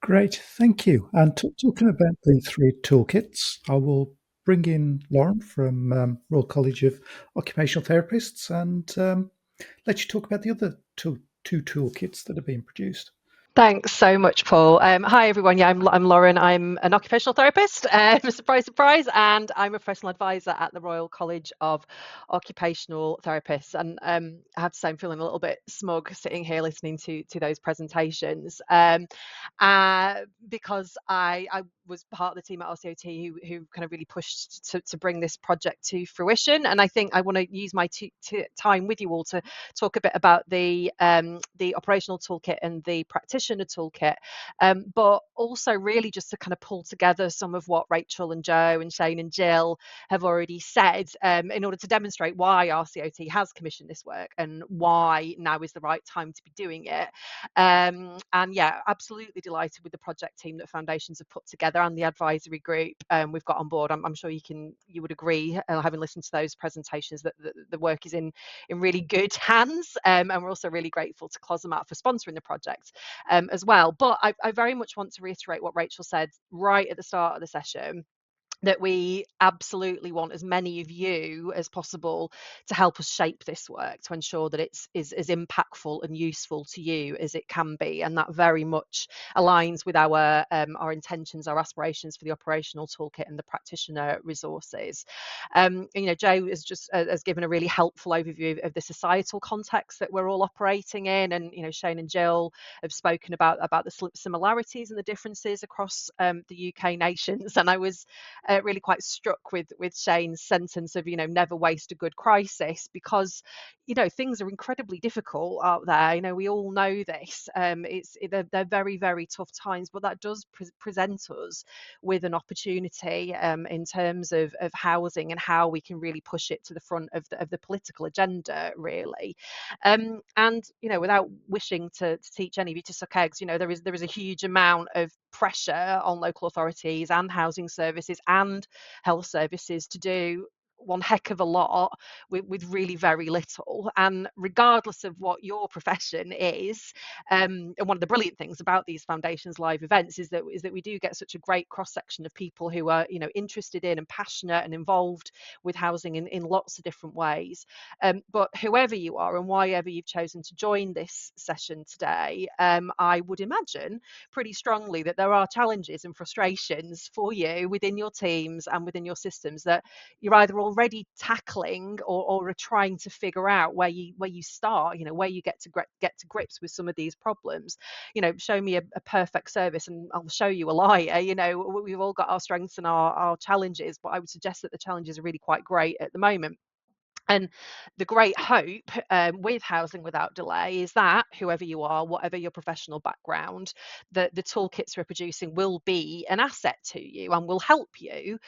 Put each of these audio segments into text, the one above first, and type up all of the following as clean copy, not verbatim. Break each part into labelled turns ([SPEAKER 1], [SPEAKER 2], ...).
[SPEAKER 1] Great, thank you. And talking about the three toolkits, I will bring in Lauren from Royal College of Occupational Therapists and let you talk about the other two toolkits that are being produced.
[SPEAKER 2] Thanks so much, Paul. Hi, everyone. Yeah, I'm Lauren. I'm an occupational therapist, surprise, surprise, and I'm a professional advisor at the Royal College of Occupational Therapists. And I have to say, I'm feeling a little bit smug sitting here listening to those presentations because I was part of the team at RCOT who kind of really pushed to bring this project to fruition. And I think I want to use my time with you all to talk a bit about the operational toolkit and the practitioner toolkit, but also really just to kind of pull together some of what Rachel and Joe and Shane and Jill have already said in order to demonstrate why RCOT has commissioned this work and why now is the right time to be doing it. And yeah, absolutely delighted with the project team that Foundations have put together and the advisory group we've got on board. I'm sure you would agree, having listened to those presentations, that the work is in really good hands, and we're also really grateful to Closemat for sponsoring the project as well. But I very much want to reiterate what Rachel said right at the start of the session, that we absolutely want as many of you as possible to help us shape this work to ensure that it's as impactful and useful to you as it can be, and that very much aligns with our intentions, our aspirations for the operational toolkit and the practitioner resources. Joe has given a really helpful overview of the societal context that we're all operating in, and Shane and Jill have spoken about the similarities and the differences across the UK nations, and I was really quite struck with Shane's sentence of never waste a good crisis, because things are incredibly difficult out there. We all know this. They're very, very tough times, but that does present us with an opportunity in terms of housing and how we can really push it to the front of the political agenda, really. And without wishing to teach any of you to suck eggs, there is a huge amount of pressure on local authorities and housing services and health services to do one heck of a lot with really very little. And regardless of what your profession is, and one of the brilliant things about these Foundations live events is that we do get such a great cross section of people who are interested in and passionate and involved with housing in lots of different ways. But whoever you are and whyever you've chosen to join this session today, I would imagine pretty strongly that there are challenges and frustrations for you within your teams and within your systems that you're either already tackling or are trying to figure out where you start, where you get to grips with some of these problems. Show me a perfect service and I'll show you a liar. We've all got our strengths and our challenges, but I would suggest that the challenges are really quite great at the moment. And the great hope with Housing Without Delay is that whoever you are, whatever your professional background, the toolkits we're producing will be an asset to you and will help you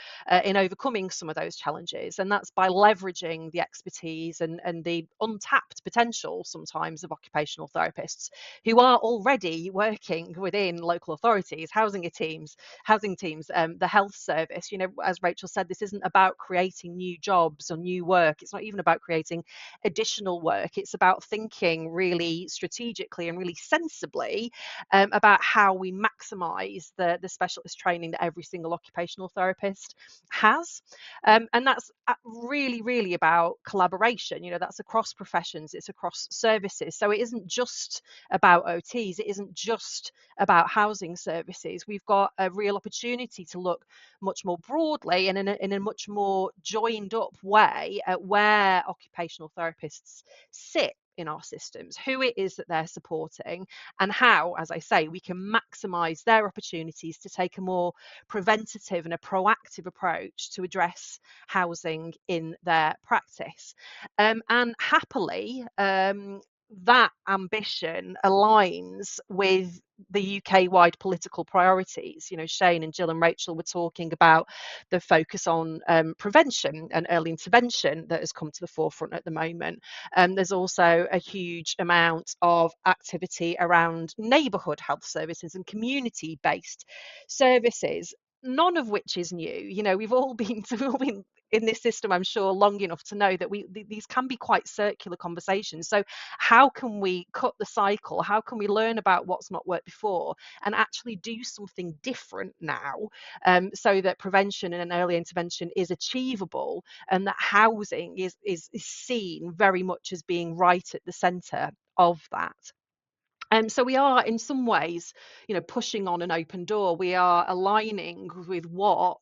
[SPEAKER 2] in overcoming some of those challenges. And that's by leveraging the expertise and the untapped potential sometimes of occupational therapists who are already working within local authorities, housing teams, the health service. As Rachel said, this isn't about creating new jobs or new work. It's not even about creating additional work. It's about thinking really strategically and really sensibly about how we maximize the specialist training that every single occupational therapist has. And that's really, really about collaboration. That's across professions, it's across services. So it isn't just about OTs, it isn't just about housing services. We've got a real opportunity to look much more broadly and in a much more joined up way at where occupational therapists sit in our systems, who it is that they're supporting, and how, as I say, we can maximize their opportunities to take a more preventative and a proactive approach to address housing in their practice. And happily, that ambition aligns with the UK-wide political priorities. Shane and Jill and Rachel were talking about the focus on prevention and early intervention that has come to the forefront at the moment. There's also a huge amount of activity around neighbourhood health services and community-based services, none of which is new. We've all been in this system, I'm sure, long enough to know that these can be quite circular conversations. So how can we cut the cycle? How can we learn about what's not worked before and actually do something different now, so that prevention and an early intervention is achievable, and that housing is seen very much as being right at the centre of that. So we are, in some ways, pushing on an open door. We are aligning with what,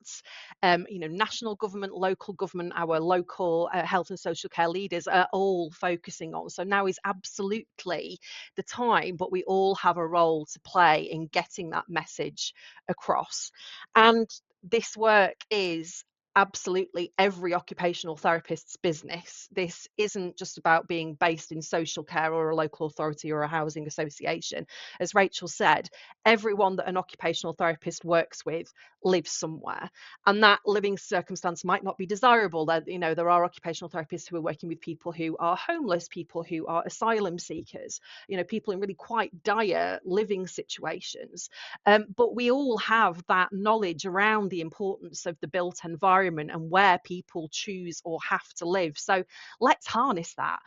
[SPEAKER 2] national government, local government, our local health and social care leaders are all focusing on. So now is absolutely the time, but we all have a role to play in getting that message across. And this work is absolutely every occupational therapist's business. This isn't just about being based in social care or a local authority or a housing association. As Rachel said, everyone that an occupational therapist works with lives somewhere, and that living circumstance might not be desirable. There are occupational therapists who are working with people who are homeless, people who are asylum seekers, people in really quite dire living situations. But we all have that knowledge around the importance of the built environment and where people choose or have to live. So let's harness that.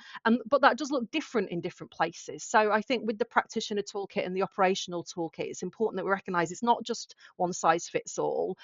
[SPEAKER 2] But that does look different in different places. So I think with the practitioner toolkit and the operational toolkit, it's important that we recognise it's not just one size fits all.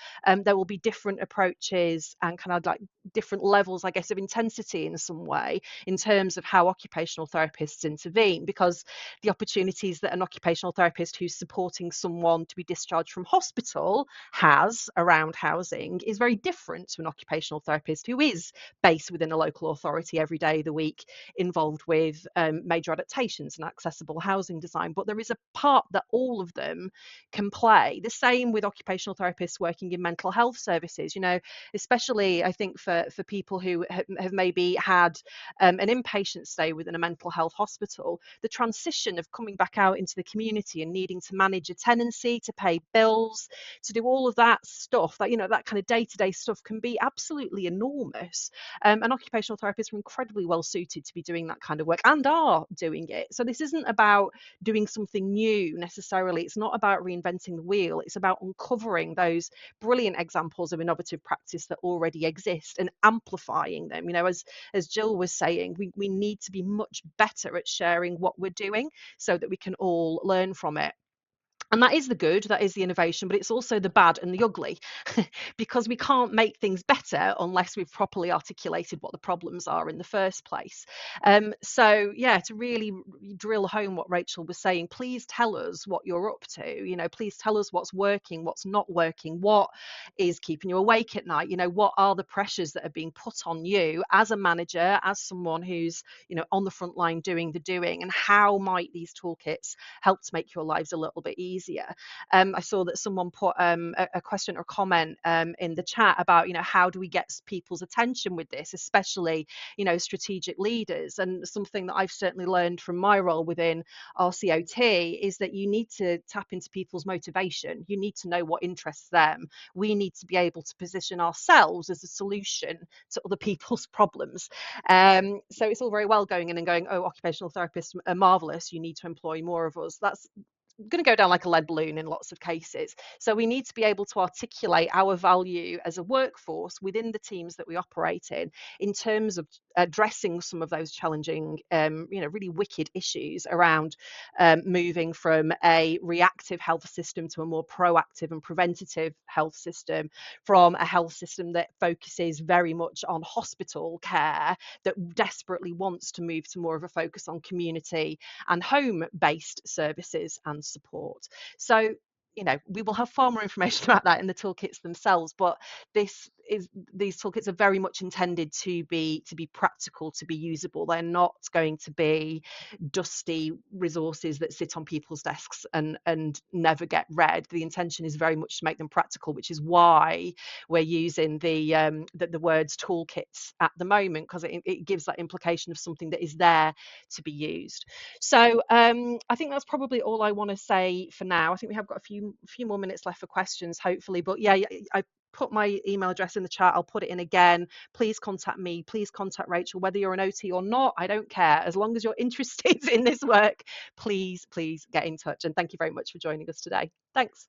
[SPEAKER 2] There will be different approaches and kind of like different levels, I guess, of intensity in some way in terms of how occupational therapists intervene, because the opportunities that an occupational therapist who's supporting someone to be discharged from hospital has around housing is very different to an occupational therapist who is based within a local authority every day of the week, involved with major adaptations and accessible housing design. But there is a part that all of them can play. The same with occupational therapists working in mental health services, especially I think for people who have maybe had an inpatient stay within a mental health hospital. The transition of coming back out into the community and needing to manage a tenancy, to pay bills, to do all of that stuff, that kind of day-to-day stuff can be absolutely enormous. And occupational therapists are incredibly well suited to be doing that kind of work and are doing it. So this isn't about doing something new necessarily. It's not about reinventing the wheel. It's about uncovering those brilliant examples of innovative practice that already exist and amplifying them. As Jill was saying, we need to be much better at sharing what we're doing so that we can all learn from it. And that is the good, that is the innovation, but it's also the bad and the ugly, because we can't make things better unless we've properly articulated what the problems are in the first place. So yeah, to really drill home what Rachel was saying, please tell us what you're up to. Please tell us what's working, what's not working, what is keeping you awake at night. What are the pressures that are being put on you as a manager, as someone who's on the front line doing the doing, and how might these toolkits help to make your lives a little bit easier. I saw that someone put a question or comment in the chat about, how do we get people's attention with this, especially, strategic leaders. And something that I've certainly learned from my role within RCOT is that you need to tap into people's motivation. You need to know what interests them. We need to be able to position ourselves as a solution to other people's problems. So it's all very well going in and going, oh, occupational therapists are marvelous, you need to employ more of us. That's going to go down like a lead balloon in lots of cases. So we need to be able to articulate our value as a workforce within the teams that we operate in terms of addressing some of those challenging, really wicked issues around moving from a reactive health system to a more proactive and preventative health system, from a health system that focuses very much on hospital care, that desperately wants to move to more of a focus on community and home-based services and support. So we will have far more information about that in the toolkits themselves, but these toolkits are very much intended to be practical, to be usable. They're not going to be dusty resources that sit on people's desks and never get read. The intention is very much to make them practical, which is why we're using the words toolkits at the moment, because it gives that implication of something that is there to be used. So I think that's probably all I want to say for now. I think we have got a few more minutes left for questions, hopefully. But yeah, I put my email address in the chat. I'll put it in again. Please contact me. Please contact Rachel, whether you're an OT or not. I don't care. As long as you're interested in this work, please get in touch. And thank you very much for joining us today. Thanks.